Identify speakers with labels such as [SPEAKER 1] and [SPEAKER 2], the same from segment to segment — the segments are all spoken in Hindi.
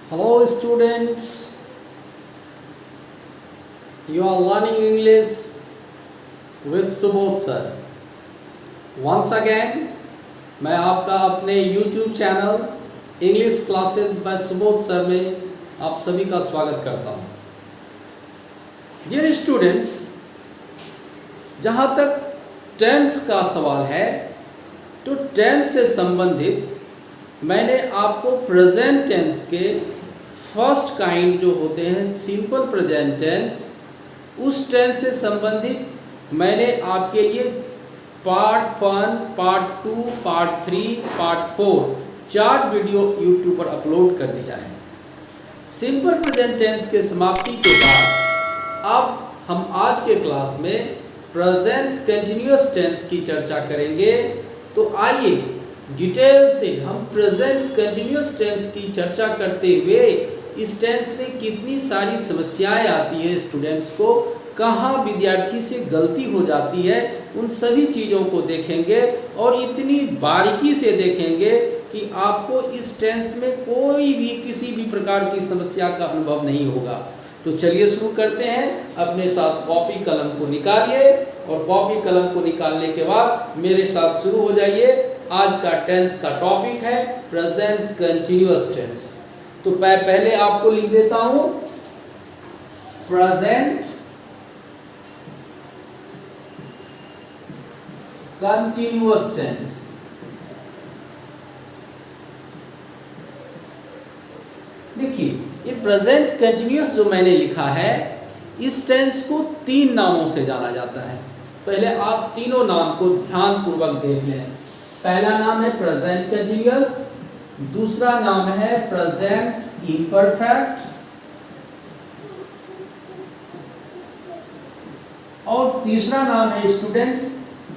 [SPEAKER 1] Hello students, you are learning English with Subodh sir. Once again, मैं आपका अपने YouTube channel English classes bye Subodh sir में आप सभी का स्वागत करता हूँ। डियर स्टूडेंट्स, जहाँ तक टेंस का सवाल है तो टेंस से संबंधित मैंने आपको प्रेजेंट टेंस के फर्स्ट काइंड जो होते हैं सिंपल प्रेजेंट टेंस, उस टेंस से संबंधित मैंने आपके लिए part 1, part 2, part 3, part 4 4 video YouTube पर अपलोड कर दिया है। सिंपल प्रेजेंट टेंस के समाप्ति के बाद अब हम आज के क्लास में प्रेजेंट कंटिन्यूअस टेंस की चर्चा करेंगे। तो आइए डिटेल से हम प्रेजेंट कंटिन्यूअस टेंस की चर्चा करते हुए इस टेंस में कितनी सारी समस्याएं आती है स्टूडेंट्स को, कहाँ विद्यार्थी से गलती हो जाती है, उन सभी चीज़ों को देखेंगे और इतनी बारीकी से देखेंगे कि आपको इस टेंस में कोई भी किसी भी प्रकार की समस्या का अनुभव नहीं होगा। तो चलिए शुरू करते हैं। अपने साथ कॉपी कलम को निकालिए और कॉपी कलम को निकालने के बाद मेरे साथ शुरू हो जाइए। आज का टेंस का टॉपिक है प्रेजेंट कंटिन्यूअस टेंस। तो मैं पहले आपको लिख देता हूं प्रेजेंट कंटिन्यूअस टेंस। देखिए, ये प्रेजेंट कंटिन्यूअस जो मैंने लिखा है, इस टेंस को 3 नामों से जाना जाता है। पहले आप तीनों नाम को ध्यानपूर्वक देख लें। पहला नाम है प्रेजेंट कंटिन्यूअस, दूसरा नाम है प्रेजेंट इम्परफेक्ट और तीसरा नाम है स्टूडेंट्स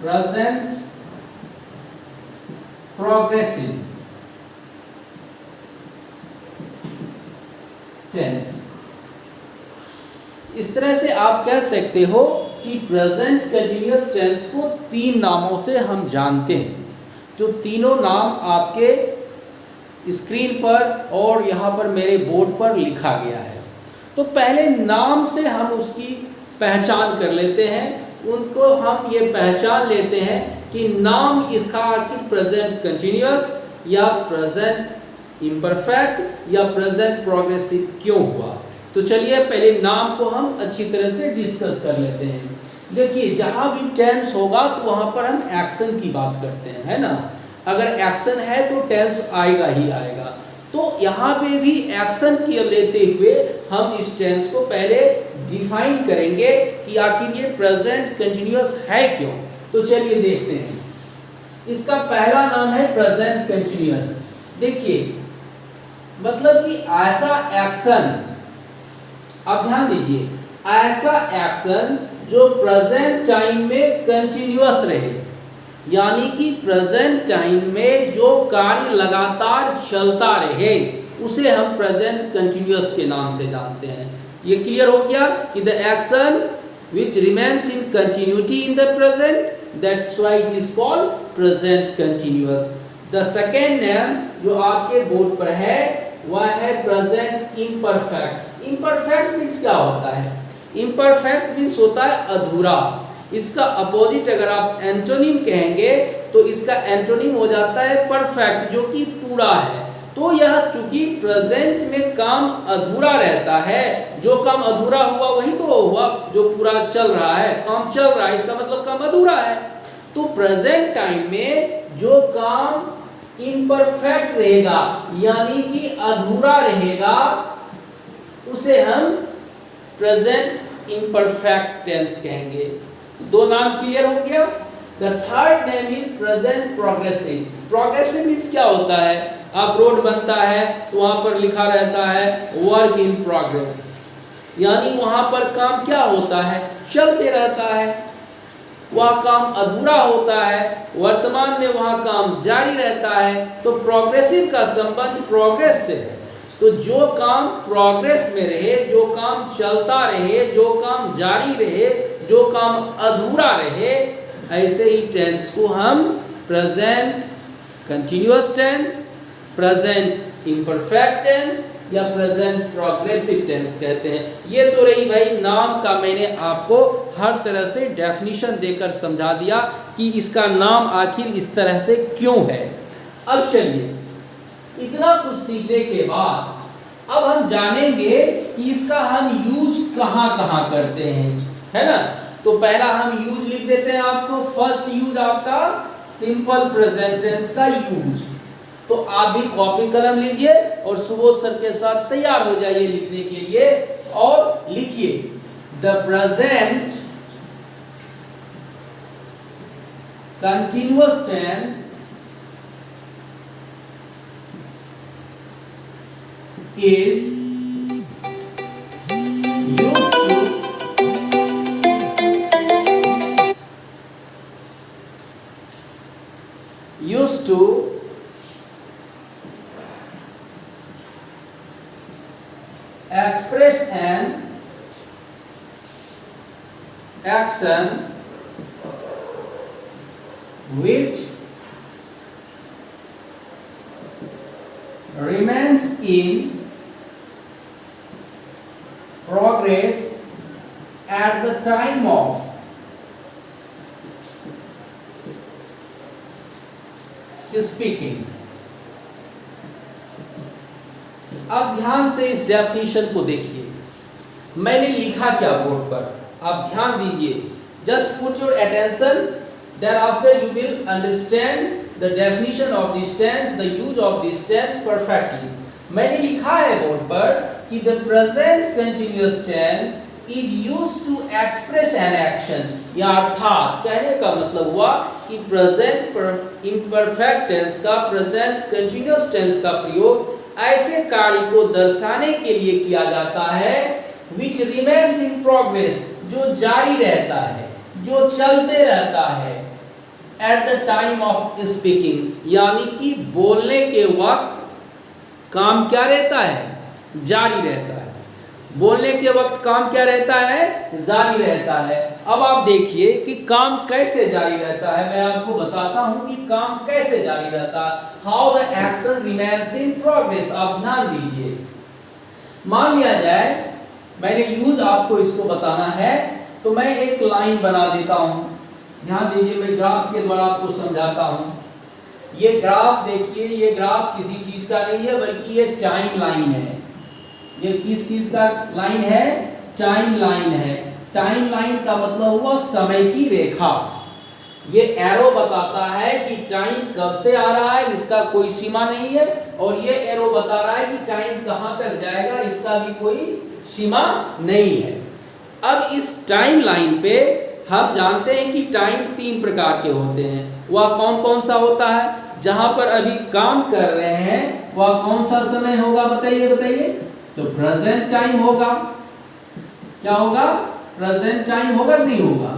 [SPEAKER 1] प्रेजेंट प्रोग्रेसिव टेंस। इस तरह से आप कह सकते हो कि प्रेजेंट कंटिन्यूअस टेंस को 3 नामों से हम जानते हैं। जो तीनों नाम आपके स्क्रीन पर और यहाँ पर मेरे बोर्ड पर लिखा गया है। तो पहले नाम से हम उसकी पहचान कर लेते हैं। उनको हम ये पहचान लेते हैं कि नाम इसका आखिर प्रेजेंट कंटिन्यूअस या प्रेजेंट इम्परफेक्ट या प्रेजेंट प्रोग्रेसिव क्यों हुआ। तो चलिए पहले नाम को हम अच्छी तरह से डिस्कस कर लेते हैं। देखिए, जहाँ भी टेंस होगा तो वहाँ पर हम एक्शन की बात करते हैं, है ना। अगर एक्शन है तो टेंस आएगा ही आएगा। तो यहाँ पे भी एक्शन की लेते हुए हम इस टेंस को पहले डिफाइन करेंगे कि आखिर ये प्रेजेंट कंटिन्यूअस है क्यों। तो चलिए देखते हैं। इसका पहला नाम है प्रेजेंट कंटिन्यूअस। देखिए, मतलब कि ऐसा एक्शन, आप ध्यान दीजिए, ऐसा एक्शन जो प्रेजेंट टाइम में कंटिन्यूअस रहे, यानी कि प्रेजेंट टाइम में जो कार्य लगातार चलता रहे, उसे हम प्रेजेंट कंटिन्यूअस के नाम से जानते हैं। ये क्लियर हो गया कि the action which remains in continuity in the present, that's why it is called present continuous. The second name जो आपके बोर्ड पर है वह है प्रेजेंट इम्परफेक्ट। इम्परफेक्ट मीन्स क्या होता है? इम्परफेक्ट मीन्स होता है अधूरा। इसका अपोजिट अगर आप एंटोनिम कहेंगे तो इसका एंटोनिम हो जाता है परफेक्ट, जो कि पूरा है। तो यह चूंकि प्रेजेंट में काम अधूरा रहता है, जो काम अधूरा हुआ वही तो हुआ जो पूरा चल रहा है। काम चल रहा है, इसका मतलब काम अधूरा है। तो प्रेजेंट टाइम में जो काम इम्परफेक्ट रहेगा, यानी कि अधूरा रहेगा, उसे हम प्रेजेंट इम्परफेक्ट टेंस कहेंगे। दो नाम क्लियर हो गया। The third name is present progressive. Progressive means क्या होता है? आप रोड बनता है तो वहां पर लिखा रहता है वर्क इन प्रोग्रेस, यानी वहां पर काम क्या होता है? चलते रहता है। वह काम अधूरा होता है, वर्तमान में वह काम जारी रहता है। तो प्रोग्रेसिव का संबंध प्रोग्रेस से है। तो जो काम प्रोग्रेस में रहे, जो काम चलता रहे, जो काम जारी रहे, जो काम अधूरा रहे, ऐसे ही टेंस को हम present continuous tense, present imperfect tense या प्रेजेंट प्रोग्रेसिव टेंस कहते हैं। ये तो रही भाई नाम का, मैंने आपको हर तरह से डेफिनेशन देकर समझा दिया कि इसका नाम आखिर इस तरह से क्यों है। अब चलिए, इतना कुछ सीखने के बाद अब हम जानेंगे कि इसका हम यूज कहाँ कहाँ करते हैं, है ना। तो पहला हम यूज लिख देते हैं आपको। फर्स्ट यूज आपका सिंपल प्रेजेंट टेंस का यूज। तो आप भी कॉपी कलम लीजिए और सुबोध सर के साथ तैयार हो जाइए लिखने के लिए और लिखिए the present continuous tense is used to express an action which remains in progress at the time of speaking। अब ध्यान से इस डेफिनेशन को देखिए, मैंने लिखा क्या बोर्ड पर, आप ध्यान दीजिए। Just put your attention, then after you will understand the definition of this tense, the use of this tense perfectly. मैंने लिखा है बोर्ड पर कि the present continuous tense is used to express an action, या अर्थात कहने का मतलब हुआ कि प्रेजेंट इम्परफेक्ट टेंस का, प्रेजेंट कंटिन्यूअस टेंस का प्रयोग ऐसे कार्य को दर्शाने के लिए किया जाता है which remains in progress, जो जारी रहता है, जो चलते रहता है at the time of speaking, यानी कि बोलने के वक्त काम क्या रहता है, जारी रहता है। बोलने के वक्त काम क्या रहता है, जारी रहता है। अब आप देखिए कि काम कैसे जारी रहता है, मैं आपको बताता हूं कि काम कैसे जारी रहता है। How the action remains in progress. आप ध्यान दीजिए, मान लिया जाए मैंने यूज आपको इसको बताना है, तो मैं एक लाइन बना देता हूं। ध्यान दीजिए, मैं ग्राफ के द्वारा आपको समझाता हूं। ये ग्राफ देखिए, ये ग्राफ किसी चीज का नहीं है बल्कि ये टाइम लाइन है। ये किस चीज का लाइन है, टाइम लाइन है। टाइम लाइन का मतलब हुआ समय की रेखा। ये एरो बताता है कि टाइम कब से आ रहा है, इसका कोई सीमा नहीं है, और ये एरो बता रहा है कि टाइम कहां तक जाएगा, इसका भी कोई सीमा नहीं है। अब इस टाइम लाइन पे हम जानते हैं कि टाइम 3 प्रकार के होते हैं। वह कौन कौन सा होता है, जहां पर अभी काम कर रहे हैं वह कौन सा समय होगा, बताइए बताइए। तो प्रेजेंट टाइम होगा। क्या होगा, प्रेजेंट टाइम होगा, नहीं होगा।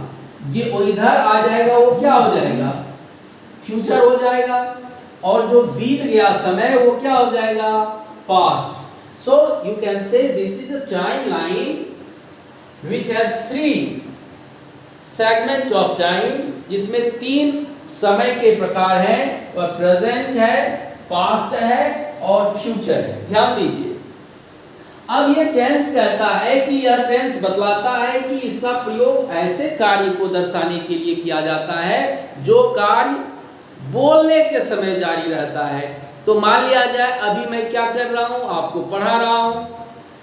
[SPEAKER 1] ये इधर आ जाएगा, वो क्या हो जाएगा, फ्यूचर हो जाएगा। और जो बीत गया समय वो क्या हो जाएगा, past. So you can say this is a time line which has 3 segment of time, जिसमें 3 समय के प्रकार हैं, और प्रेजेंट है, पास्ट है और फ्यूचर है। ध्यान दीजिए, अब ये टेंस कहता है कि यह टेंस बतलाता है कि इसका प्रयोग ऐसे कार्य को दर्शाने के लिए किया जाता है जो कार्य बोलने के समय जारी रहता है। तो मान लिया जाए अभी मैं क्या कर रहा हूं, आपको पढ़ा रहा हूं,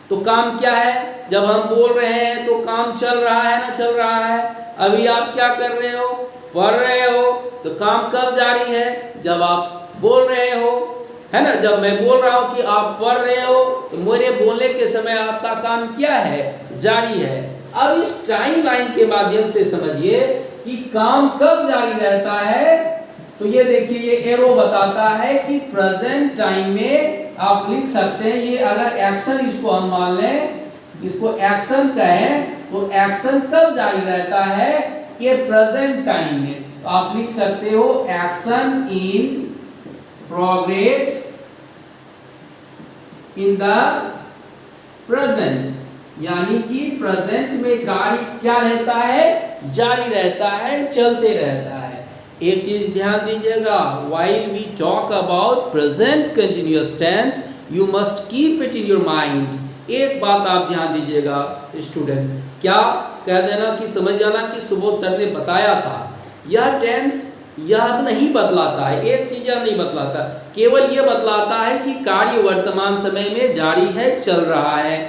[SPEAKER 1] तो काम क्या है, जब हम बोल रहे हैं तो काम चल रहा है ना, चल रहा है। अभी आप क्या कर रहे हो, पढ़ रहे हो, तो काम कब जारी है, जब आप बोल रहे हो, है ना। जब मैं बोल रहा हूं कि आप पढ़ रहे हो, तो मेरे बोलने के समय आपका काम क्या है, जारी है। अब इस टाइम लाइन के माध्यम से समझिए कि काम कब जारी रहता है। तो ये देखिए, ये एरो बताता है कि प्रेजेंट टाइम में आप लिख सकते हैं, ये अगर एक्शन इसको हम मान लें, इसको एक्शन कहें, तो एक्शन कब जारी रहता है, ये प्रेजेंट टाइम में। तो आप लिख सकते हो action in progress in the present, यानी कि प्रेजेंट में कार्य क्या रहता है, जारी रहता है, चलते रहता है। एक चीज ध्यान दीजिएगा, while we talk about present continuous tense you must keep it in your mind। एक बात आप ध्यान दीजिएगा स्टूडेंट्स, क्या कह देना कि समझ जाना कि सुबोध सर ने बताया था, यह टेंस यह नहीं बतलाता है, एक चीज यह नहीं बतलाता, केवल यह बतलाता है कि कार्य वर्तमान समय में जारी है, चल रहा है।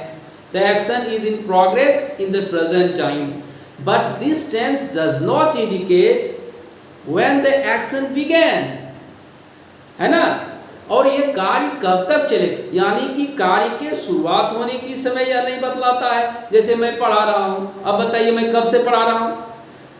[SPEAKER 1] The action is in progress in the present time, but this tense does not indicate when the action began, है ना। और ये कार्य कब तक चले, यानी कि कार्य के शुरुआत होने की समय यह नहीं बतलाता है। जैसे मैं पढ़ा रहा हूँ, अब बताइए मैं कब से पढ़ा रहा हूँ,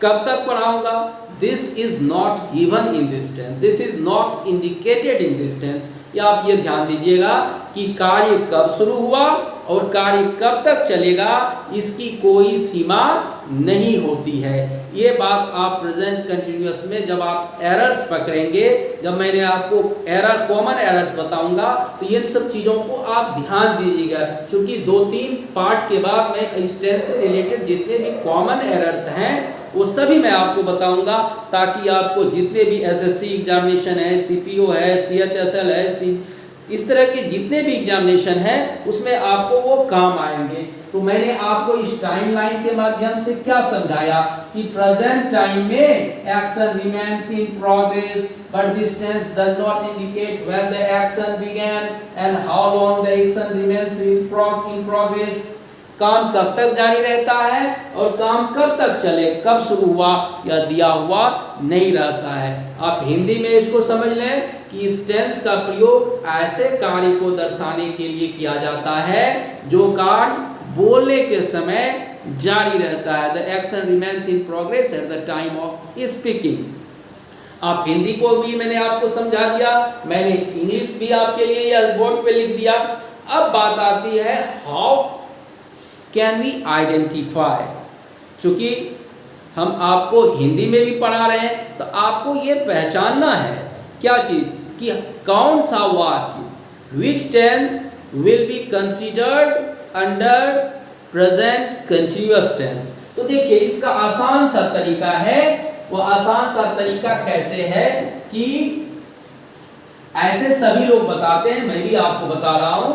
[SPEAKER 1] कब तक पढ़ाऊंगा। This is not given in this tense, this is not indicated in this tense. या आप ये ध्यान दीजिएगा कि कार्य कब शुरू हुआ और कार्य कब तक चलेगा, इसकी कोई सीमा नहीं होती है। ये बात आप प्रेजेंट कंटिन्यूअस में जब आप एरर्स पकड़ेंगे, जब मैंने आपको एरर कॉमन एरर्स बताऊंगा, तो इन सब चीज़ों को आप ध्यान दीजिएगा, क्योंकि 2-3 पार्ट के बाद मैं इस टेंस से रिलेटेड जितने भी कॉमन एरर्स हैं वो सभी मैं आपको बताऊंगा, ताकि आपको जितने भी एसएससी एग्जामिनेशन है, सीपीओ है, सीएचएसएल है, इस तरह के जितने भी एग्जामिनेशन हैं उसमें आपको वो काम आएंगे। तो मैंने आपको इस टाइमलाइन के माध्यम से क्या समझाया कि प्रेजेंट टाइम में action remains in progress but this tense does not indicate when the action began and how long the action remains in progress. काम कब तक जारी रहता है और काम कब तक चले, कब शुरू हुआ या दिया हुआ नहीं रहता है। आप हिंदी में इसको समझ लें कि इस टेंस का प्रयोग ऐसे कार्य को दर्शाने के लिए किया जाता है जो कार्य बोलने के समय जारी रहता है। The action remains in progress at the time of speaking. आप हिंदी को भी मैंने आपको समझा दिया, मैंने इंग्लिश भी आपके लिए यह बोर्ड पे लिख दिया। अब बात आती है हाउ कैन वी आइडेंटिफाई। चूंकि हम आपको हिंदी में भी पढ़ा रहे हैं तो आपको ये पहचानना है क्या चीज़, कि कौन सा वाक्य which tense will be considered under present continuous tense. तो देखिए इसका आसान सा तरीका है, वो आसान सा तरीका कैसे है कि ऐसे सभी लोग बताते हैं, मैं भी आपको बता रहा हूं,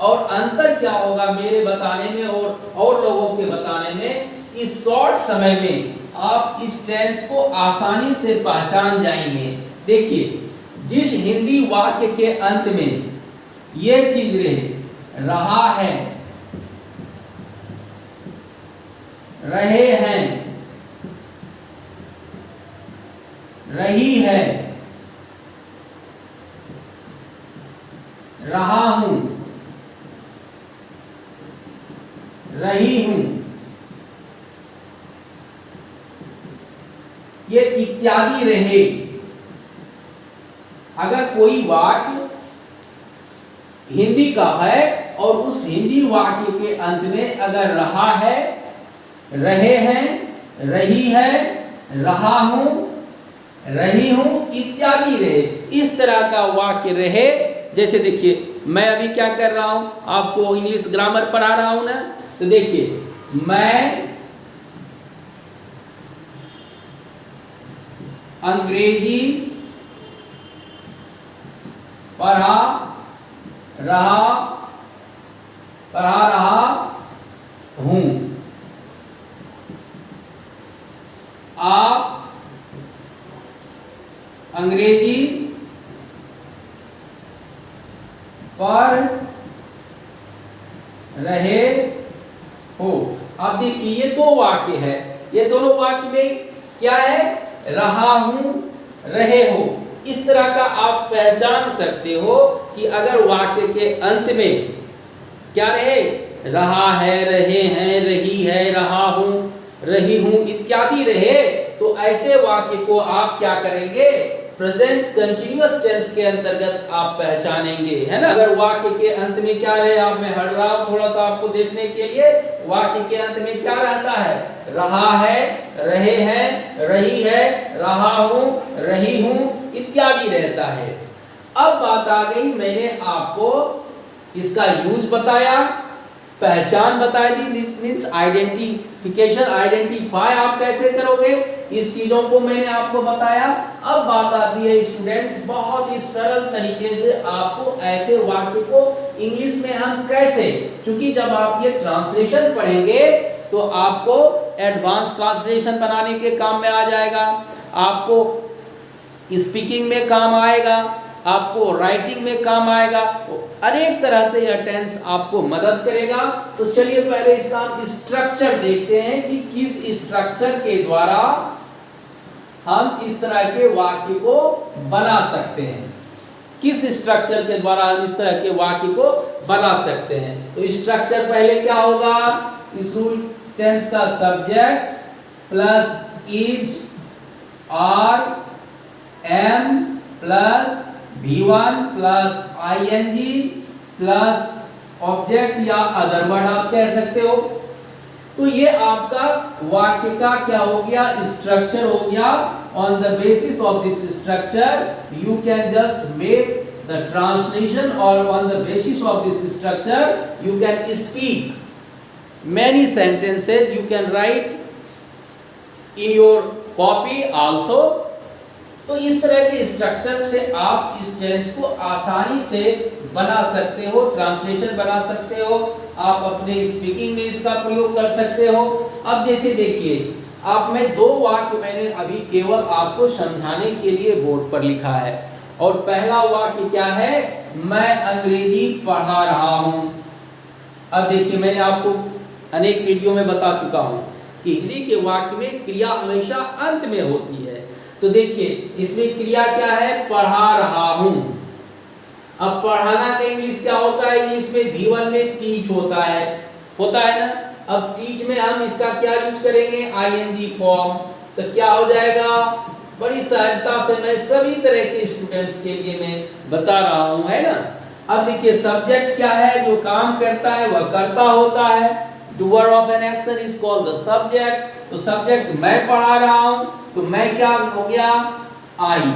[SPEAKER 1] और अंतर क्या होगा मेरे बताने में और लोगों के बताने में, कि शॉर्ट समय में आप इस टेंस को आसानी से पहचान जाएंगे। देखिए जिस हिंदी वाक्य के अंत में ये चीज रहा है, रहे हैं, रही है, रहा हूं, रही हूं, ये इत्यादि रहे। अगर कोई वाक्य हिंदी का है और उस हिंदी वाक्य के अंत में अगर रहा है, रहे हैं, रही है, रहा हूं, रही हूं इत्यादि रहे, इस तरह का वाक्य रहे। जैसे देखिए मैं अभी क्या कर रहा हूं, आपको इंग्लिश ग्रामर पढ़ा रहा हूं ना, तो देखिए मैं अंग्रेजी पढ़ा रहा हूं। आप अंग्रेजी पढ़ रहे हो। अब देखिए ये दो वाक्य है, ये दोनों वाक्य में क्या है, रहा हूं, रहे हो। इस तरह का आप पहचान सकते हो कि अगर वाक्य के अंत में क्या रहे, रहा है, रहे हैं, रही है, रहा हूं, रही हूं इत्यादि रहे, तो ऐसे वाक्य को आप क्या करेंगे, प्रेजेंट कंटिन्यूअस टेंस के अंतर्गत आप पहचानेंगे, है ना। अगर वाक्य के अंत में क्या रहे, आप मैं हट रहा हूं थोड़ा सा आपको देखने के लिए, वाक्य के अंत में क्या रहता है, रहा है, रहे हैं, रही है, रहा हूं, रही हूं इत्यादि रहता है। अब बात आ गई, मैंने आपको इसका यूज बताया, पहचान बताई दी, मीन्स आइडेंटिफिकेशन, आइडेंटिफाई आप कैसे करोगे, इस चीजों को मैंने आपको बताया। अब बात आती है स्टूडेंट्स, बहुत ही सरल तरीके से आपको ऐसे वाक्य को इंग्लिश में हम कैसे, क्योंकि जब आप ये ट्रांसलेशन पढ़ेंगे तो आपको एडवांस ट्रांसलेशन बनाने के काम में आ जाएगा, आपको स्पीकिंग में काम आएगा, आपको राइटिंग में काम आएगा, तो अनेक तरह से यह टेंस आपको मदद करेगा। तो चलिए पहले इसका हम स्ट्रक्चर देखते हैं कि किस स्ट्रक्चर के द्वारा हम इस तरह के वाक्य को बना सकते हैं, किस स्ट्रक्चर के द्वारा हम इस तरह के वाक्य को बना सकते हैं। तो स्ट्रक्चर पहले क्या होगा, इस रूल टेंस का subject plus is are am plus V1 plus ing plus object या अदर वर्ड आप कह सकते हो। तो ये आपका वाक्य का क्या हो गया, स्ट्रक्चर हो गया। On the basis of this structure you can just make the translation, और on the basis of this structure you can speak many sentences, you can write in your copy also. तो इस तरह के स्ट्रक्चर से आप इस टेंस को आसानी से बना सकते हो, ट्रांसलेशन बना सकते हो, आप अपने स्पीकिंग में इसका प्रयोग कर सकते हो। अब जैसे देखिए, आप में दो वाक्य मैंने अभी केवल आपको समझाने के लिए बोर्ड पर लिखा है, और पहला वाक्य क्या है, मैं अंग्रेजी पढ़ा रहा हूं। अब देखिए, मैंने आपको अनेक वीडियो में बता चुका हूं कि हिंदी के वाक्य में क्रिया हमेशा अंत में होती है। तो देखिए, इसमें क्रिया क्या है, पढ़ा रहा हूं। अब पढ़ाना का इंग्लिश क्या होता है, इंग्लिश में V1 में टीच होता है ना। अब टीच में हम इसका क्या यूज करेंगे, ing फॉर्म। तो क्या हो जाएगा, बड़ी सहजता से मैं सभी तरह के स्टूडेंट्स के लिए मैं बता रहा हूं, है ना। अब देखिए, सब्जेक्ट क्या है, जो काम करता है वह कर्ता होता है। Doer of an action is called the subject. तो सब्जेक्ट मैं पढ़ा रहा हूं, तो मैं क्या हो गया, आई।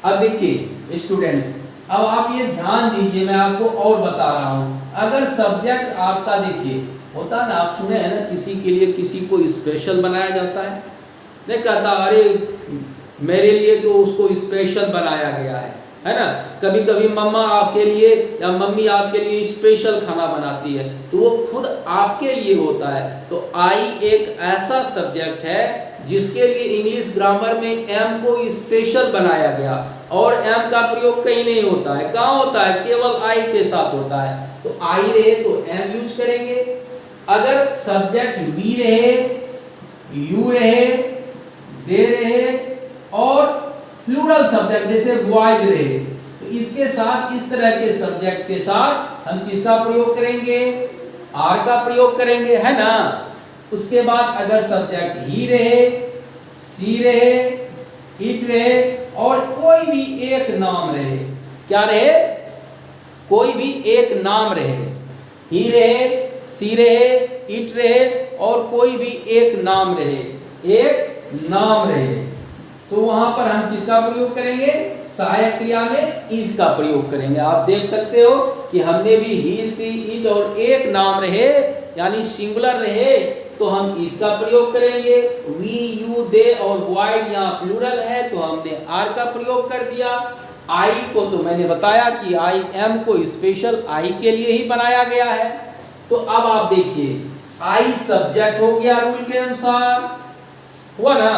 [SPEAKER 1] अब देखिए स्टूडेंट्स, अब आप ये ध्यान दीजिए, मैं आपको और बता रहा हूं। अगर सब्जेक्ट आपका, देखिए होता ना, आप सुने हैं ना, किसी के लिए किसी को स्पेशल बनाया जाता है, नहीं कहता अरे मेरे लिए तो उसको स्पेशल बनाया गया है ना। कभी कभी मम्मा आपके लिए या मम्मी आपके लिए स्पेशल खाना बनाती है, तो वो खुद आपके लिए होता है। तो आई एक ऐसा सब्जेक्ट है जिसके लिए इंग्लिश ग्रामर में एम को स्पेशल बनाया गया, और एम का प्रयोग कहीं नहीं होता है। कहाँ होता है, केवल आई के साथ होता है। तो आई रहे तो एम यूज करेंगे, अगर सब्जेक्ट वी रहे, यू रहे, दे रहे, और प्लूरल सब्जेक्ट जैसे बॉयज रहे, तो इसके साथ, इस तरह के सब्जेक्ट के साथ हम किसका प्रयोग करेंगे, आर का प्रयोग करेंगे, है ना। उसके बाद अगर सब्जेक्ट ही रहे, सी रहे, इट रहे, और कोई भी एक नाम रहे, क्या रहे, कोई भी एक नाम रहे, ही रहे, सी रहे, इट रहे, और कोई भी एक नाम रहे, एक नाम रहे, तो वहां पर हम किसका प्रयोग करेंगे, सहायक क्रिया में इज का प्रयोग करेंगे। आप देख सकते हो कि हमने भी ही, सी, इट और एक नाम रहे यानी सिंगुलर रहे तो हम इज का प्रयोग करेंगे। वी, यू, दे और बॉयज यहाँ प्लूरल है तो हमने आर का प्रयोग कर दिया। आई को तो मैंने बताया कि आई एम को स्पेशल आई के लिए ही बनाया गया है। तो अब आप देखिए, आई सब्जेक्ट हो गया रूल के अनुसार, हुआ ना।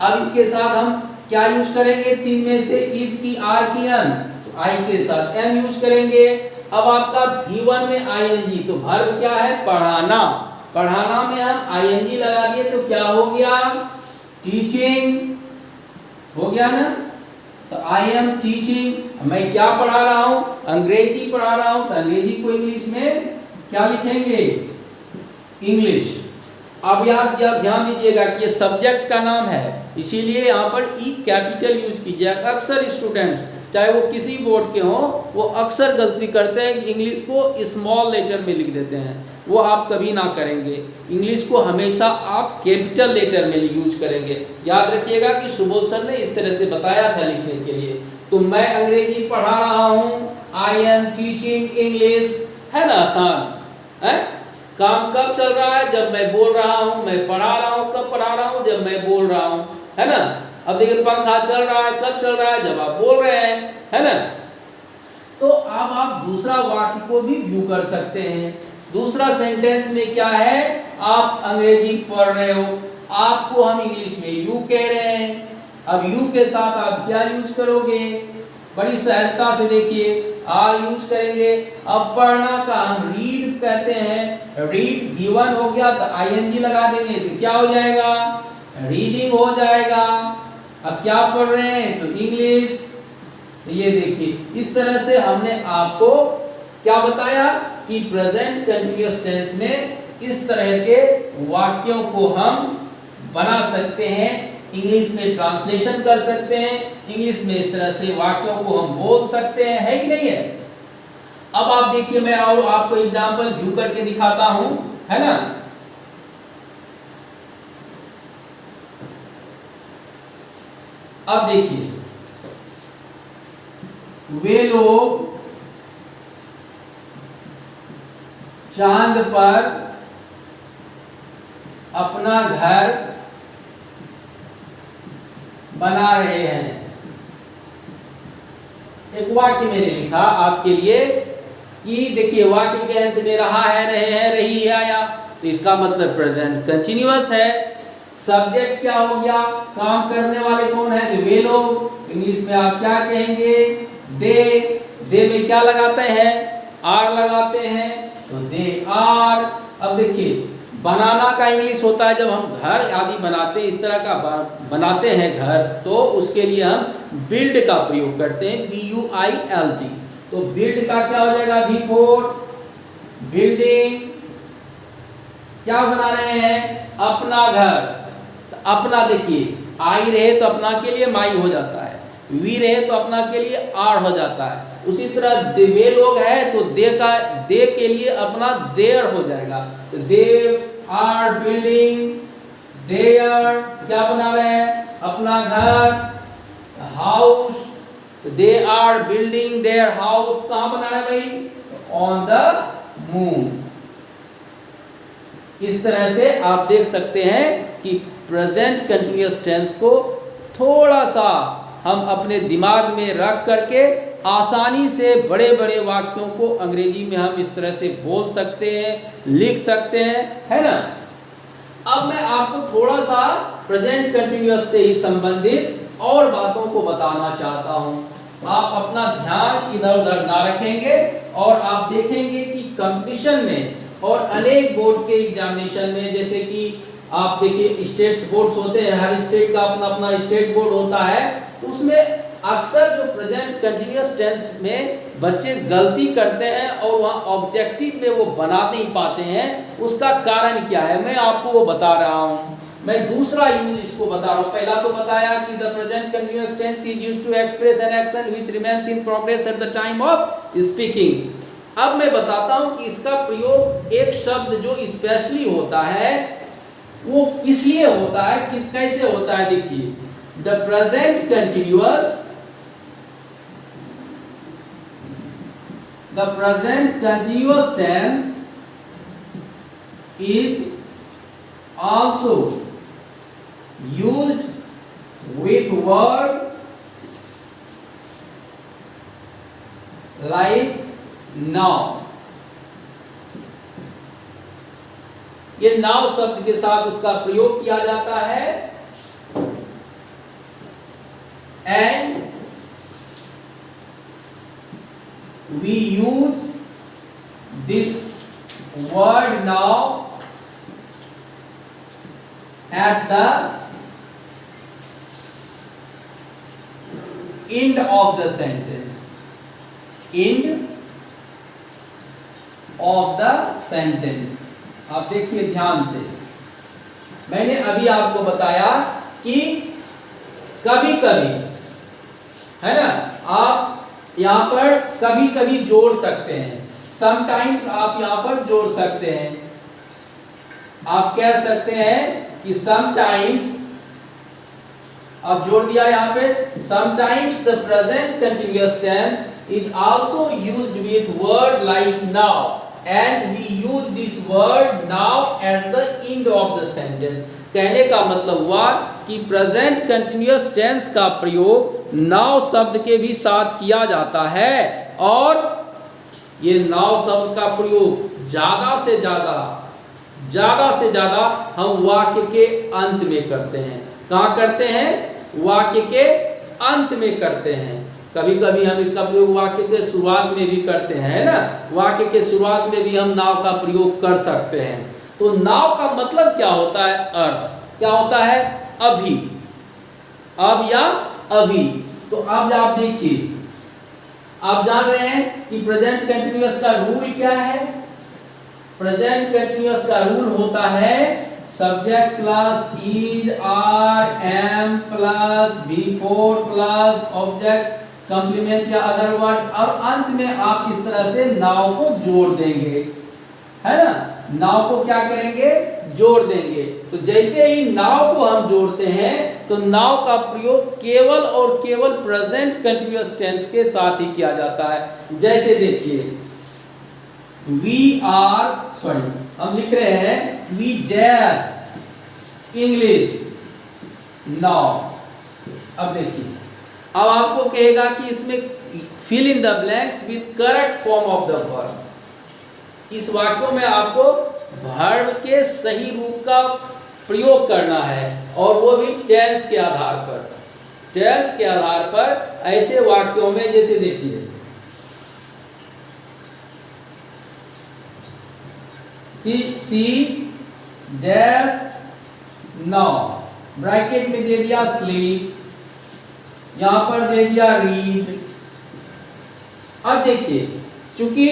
[SPEAKER 1] अब इसके साथ हम क्या यूज करेंगे, तीन में से इज की, आर की, एम, तो आई के साथ एम यूज करेंगे। अब आपका V1 में ing, तो वर्ब क्या है, पढ़ाना। पढ़ाना में हम ing लगा दिए तो क्या हो गया, टीचिंग हो गया ना। तो आई एम टीचिंग, मैं क्या पढ़ा रहा हूं, अंग्रेजी पढ़ा रहा हूं, तो अंग्रेजी को इंग्लिश में क्या लिखेंगे, इंग्लिश। अब यहाँ ध्यान दीजिएगा कि ये सब्जेक्ट का नाम है, इसीलिए यहाँ पर ई कैपिटल यूज कीजिए। अक्सर स्टूडेंट्स चाहे वो किसी बोर्ड के हों, वो अक्सर गलती करते हैं कि इंग्लिश को स्मॉल लेटर में लिख देते हैं, वो आप कभी ना करेंगे। इंग्लिश को हमेशा आप कैपिटल लेटर में यूज करेंगे। याद रखिएगा कि सुबोध सर ने इस तरह से बताया था लिखने के लिए। तो मैं अंग्रेजी पढ़ा रहा हूँ, आई एम टीचिंग इंग्लिश, है ना, आसान है। काम कब चल रहा है? जब मैं बोल रहा हूँ। मैं पढ़ा रहा हूँ, कब पढ़ा रहा हूँ? जब मैं बोल रहा हूँ, है ना। अब देखिए पंखा चल रहा है, कब चल रहा है? जब आप बोल रहे हैं, है ना। तो अब आप दूसरा वाक्य को भी व्यू कर सकते हैं। दूसरा सेंटेंस में क्या है? आप अंग्रेजी पढ़ रहे हो, आपको हम इंग्लिश में यू कह रहे हैं। अब यू के साथ आप क्या यूज करोगे? बड़ी सहजता से देखिए, आर यूज करेंगे। अब पढ़ना का हम रीड कहते हैं, रीड गिवन हो गया तो आईएनजी लगा देंगे तो क्या हो जाएगा? रीडिंग हो जाएगा। अब क्या पढ़ रहे हैं? तो इंग्लिश। तो ये देखिए, इस तरह से हमने आपको क्या बताया कि प्रेजेंट कंटीन्यूअस टेंस में इस तरह के वाक्यों को हम बना सकते हैं, इंग्लिश में ट्रांसलेशन कर सकते हैं, इंग्लिश में इस तरह से वाक्यों को हम बोल सकते हैं, है कि नहीं है? अब आप देखिए, मैं और आपको एग्जांपल व्यू करके दिखाता हूं, है ना। अब देखिए, वे लोग चांद पर अपना घर बना रहे हैं। एक वाक्य मैंने लिखा आपके लिए कि देखिए, वाक्य के अंत में रहा है, रहे हैं, रही है, आया, तो इसका मतलब प्रेजेंट कंटिन्यूअस है। सब्जेक्ट क्या हो गया? काम करने वाले कौन है? जो वे लोग। इंग्लिश में आप क्या कहेंगे? दे। दे में क्या लगाते हैं? आर लगाते हैं, तो दे आर। अब देखिए, बनाना का इंग्लिश होता है जब हम घर आदि बनाते हैं, इस तरह का बनाते हैं घर, तो उसके लिए हम बिल्ड का प्रयोग करते हैं, BUILD। तो बिल्ड का क्या हो जाएगा? B4 building. क्या बना रहे हैं? अपना घर। तो अपना देखिए, आई रहे तो अपना के लिए माई हो जाता है, वी रहे तो अपना के लिए आर हो जाता है। उसी तरह वे लोग है तो दे का दे के लिए अपना देयर हो जाएगा। तो दे आर बिल्डिंग देयर, क्या बना रहे हैं? अपना घर, house. They are building their house, कहां बना रहे भाई? On the moon. इस तरह से आप देख सकते हैं कि प्रेजेंट कंटिन्यूअस टेंस को थोड़ा सा हम अपने दिमाग में रख करके आसानी से बड़े बड़े वाक्यों को अंग्रेजी में हम इस तरह से बोल सकते हैं, लिख सकते हैं, है ना। अब मैं आपको थोड़ा सा प्रेजेंट कंटिन्यूअस से ही संबंधित और बातों को बताना चाहता हूं। आप अपना ध्यान इधर उधर ना रखेंगे और आप देखेंगे कि कंपटीशन में और अनेक बोर्ड के एग्जामिनेशन में, जैसे कि आप देखिए स्टेट्स बोर्ड्स होते हैं, हर स्टेट का अपना अपना स्टेट बोर्ड होता है, उसमें अक्सर जो प्रेजेंट कंटिन्यूअस टेंस में बच्चे गलती करते हैं और वहाँ ऑब्जेक्टिव में वो बना नहीं पाते हैं, उसका कारण क्या है मैं आपको वो बता रहा हूँ। मैं दूसरा यूज इसको बता रहा हूँ। पहला तो बताया कि the present continuous tense is used to express an action which remains in progress at the time of speaking. अब मैं बताता हूँ कि इसका प्रयोग एक शब्द जो स्पेशली होता है वो किस लिए होता है, किस कैसे होता है। देखिए, the present continuous, the present continuous tense is also used with word like now। ये now शब्द के साथ उसका प्रयोग किया जाता है। and we use this word now at the end of the sentence, end of the sentence। आप देखिए ध्यान से, मैंने अभी आपको बताया कि कभी कभी, है ना, आप यहाँ पर कभी कभी जोड़ सकते हैं, समटाइम्स आप यहाँ पर जोड़ सकते हैं। आप कह सकते हैं कि समटाइम्स, आप जोड़ दिया यहाँ पे, sometimes the present continuous tense is also used with word like now. And we use this word now at the end of the sentence. कहने का मतलब हुआ कि प्रेजेंट कंटिन्यूअस टेंस का प्रयोग नाउ शब्द के भी साथ किया जाता है, और ये नाउ शब्द का प्रयोग ज्यादा से ज्यादा हम वाक्य के अंत में करते हैं। कहाँ करते हैं? वाक्य के अंत में करते हैं। कभी कभी हम इसका प्रयोग वाक्य के शुरुआत में भी करते हैं, है ना। वाक्य के शुरुआत में भी हम नाउ का प्रयोग कर सकते हैं। तो नाउ का मतलब क्या होता है? अर्थ क्या होता है? अभी, अब या अभी। तो अब आप देखिए, आप जान रहे हैं कि प्रेजेंट कंटिन्यूअस का रूल क्या है? प्रेजेंट कंटिन्यूअस का रूल होता है subject plus is, are, am plus before plus object complement या अदर वर्ड, और अंत में आप इस तरह से नाउ को जोड़ देंगे, है ना। नाउ को क्या करेंगे? जोड़ देंगे। तो जैसे ही नाउ को हम जोड़ते हैं तो नाउ का प्रयोग केवल और केवल प्रेजेंट कंटिन्यूअस टेंस के साथ ही किया जाता है। जैसे देखिए, हम लिख रहे हैं वी डैश इंग्लिश नाउ। अब देखिए, अब आपको कहेगा कि इसमें fill in the blanks with correct form of the verb. इस वाक्यों में आपको वर्ब के सही रूप का प्रयोग करना है, और वो भी टेंस के आधार पर। टेंस के आधार पर ऐसे वाक्यों में, जैसे देखिए सी डैश नाउ, ब्रैकेट में दे दिया स्लीप, यहां पर दे दिया रीड। अब देखिए, चूंकि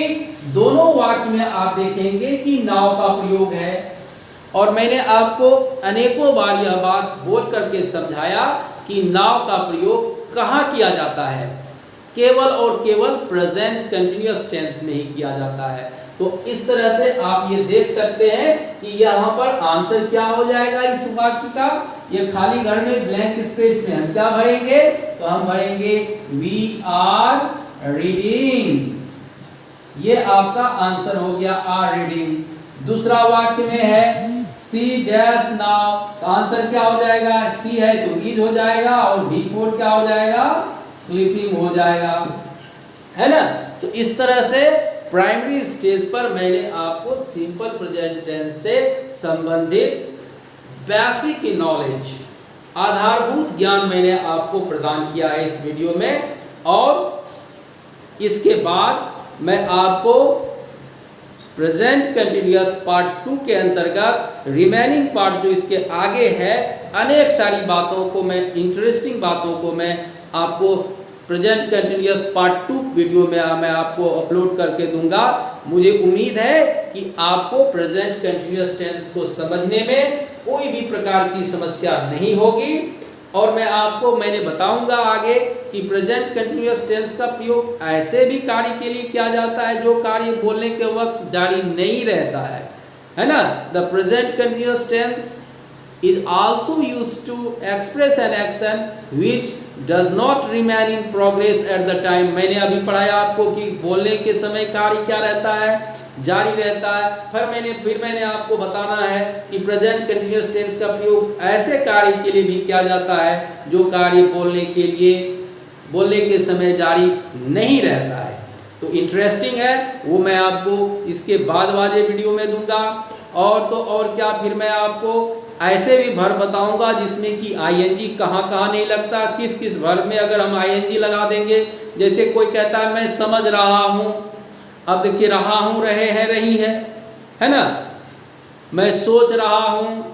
[SPEAKER 1] दोनों वाक्य में आप देखेंगे कि नाउ का प्रयोग है, और मैंने आपको अनेकों बार यह बात बोल करके समझाया कि नाउ का प्रयोग कहाँ किया जाता है? केवल और केवल प्रेजेंट कंटिन्यूअस टेंस में ही किया जाता है। तो इस तरह से आप ये देख सकते हैं कि यहाँ पर आंसर क्या हो जाएगा इस वाक्य का। ये खाली घर में ब्लैंक स्पेस में हम क्या भरेंगे? तो हम भरेंगे वी आर रीडिंग। ये आपका आंसर हो गया, आर रीडिंग। दूसरा वाक्य में है सी डैश नाउ, तो आंसर क्या हो जाएगा? सी है तो इज हो जाएगा, और बी फोर क्या हो जाएगा? स्लीपिंग हो जाएगा, है ना। तो इस तरह से प्राइमरी स्टेज पर मैंने आपको सिंपल प्रेजेंट टेंस से संबंधित बेसिक नॉलेज, आधारभूत ज्ञान मैंने आपको प्रदान किया है इस वीडियो में। और इसके बाद मैं आपको प्रेजेंट कंटिन्यूअस पार्ट 2 के अंतर्गत रिमेनिंग पार्ट जो इसके आगे है, अनेक सारी बातों को मैं, इंटरेस्टिंग बातों को मैं आपको प्रेजेंट कंटिन्यूअस पार्ट 2 वीडियो में मैं आपको अपलोड करके दूंगा। मुझे उम्मीद है कि आपको प्रेजेंट कंटिन्यूअस टेंस को समझने में कोई भी प्रकार की समस्या नहीं होगी, और मैंने बताऊंगा आगे कि प्रेजेंट कंटिन्यूअस टेंस का प्रयोग ऐसे भी कार्य के लिए किया जाता है जो कार्य बोलने के वक्त जारी नहीं रहता है ना। The present continuous tense is also used to express an action which does not remain in progress at the time। मैंने अभी पढ़ाया आपको कि बोलने के समय कार्य क्या रहता है? जारी रहता है। फिर मैंने आपको बताना है कि प्रेजेंट कंटिन्यूअस टेंस का प्रयोग ऐसे कार्य के लिए भी किया जाता है जो कार्य बोलने के समय जारी नहीं रहता है। तो इंटरेस्टिंग है, वो मैं आपको इसके बाद वाले वीडियो में दूंगा। और तो और क्या, फिर मैं आपको ऐसे भी वर्ब बताऊंगा जिसमें कि आईएनजी कहाँ कहाँ नहीं लगता, किस किस वर्ब में अगर हम आईएनजी लगा देंगे। जैसे कोई कहता है मैं समझ रहा हूँ, अब देखिए रहा हूँ, रहे हैं, रही है ना। मैं सोच रहा हूँ,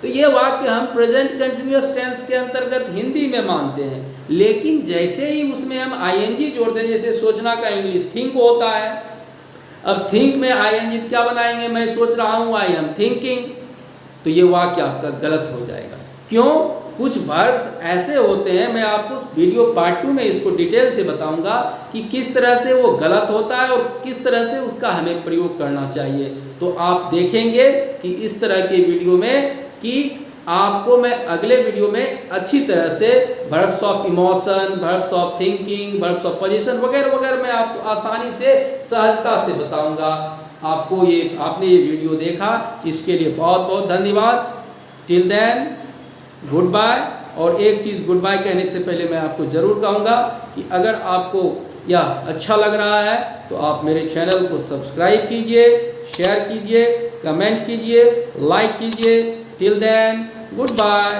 [SPEAKER 1] तो ये वाक्य हम प्रेजेंट कंटिन्यूअस टेंस के अंतर्गत हिंदी में मानते हैं, लेकिन जैसे ही उसमें हम आईएनजी जोड़ दें, जैसे सोचना का इंग्लिश थिंक होता है, अब थिंक में आईएनजी क्या बनाएंगे? मैं सोच रहा हूँ, आई एम थिंकिंग। तो ये वाक्य आपका गलत हो जाएगा। क्यों? कुछ वर्ब्स ऐसे होते हैं, मैं आपको वीडियो पार्ट 2 में इसको डिटेल से बताऊंगा कि किस तरह से वो गलत होता है और किस तरह से उसका हमें प्रयोग करना चाहिए। तो आप देखेंगे कि इस तरह के वीडियो में कि आपको मैं अगले वीडियो में अच्छी तरह से verbs of emotion, verbs of thinking, verbs of position वगैरह वगैरह मैं आपको आसानी से सहजता से बताऊंगा। आपने ये वीडियो देखा, इसके लिए बहुत बहुत धन्यवाद। Till then good bye. और एक चीज़ गुड बाय कहने से पहले मैं आपको ज़रूर कहूँगा कि अगर आपको यह अच्छा लग रहा है तो आप मेरे चैनल को सब्सक्राइब कीजिए, शेयर कीजिए, कमेंट कीजिए, लाइक कीजिए। Till then good bye.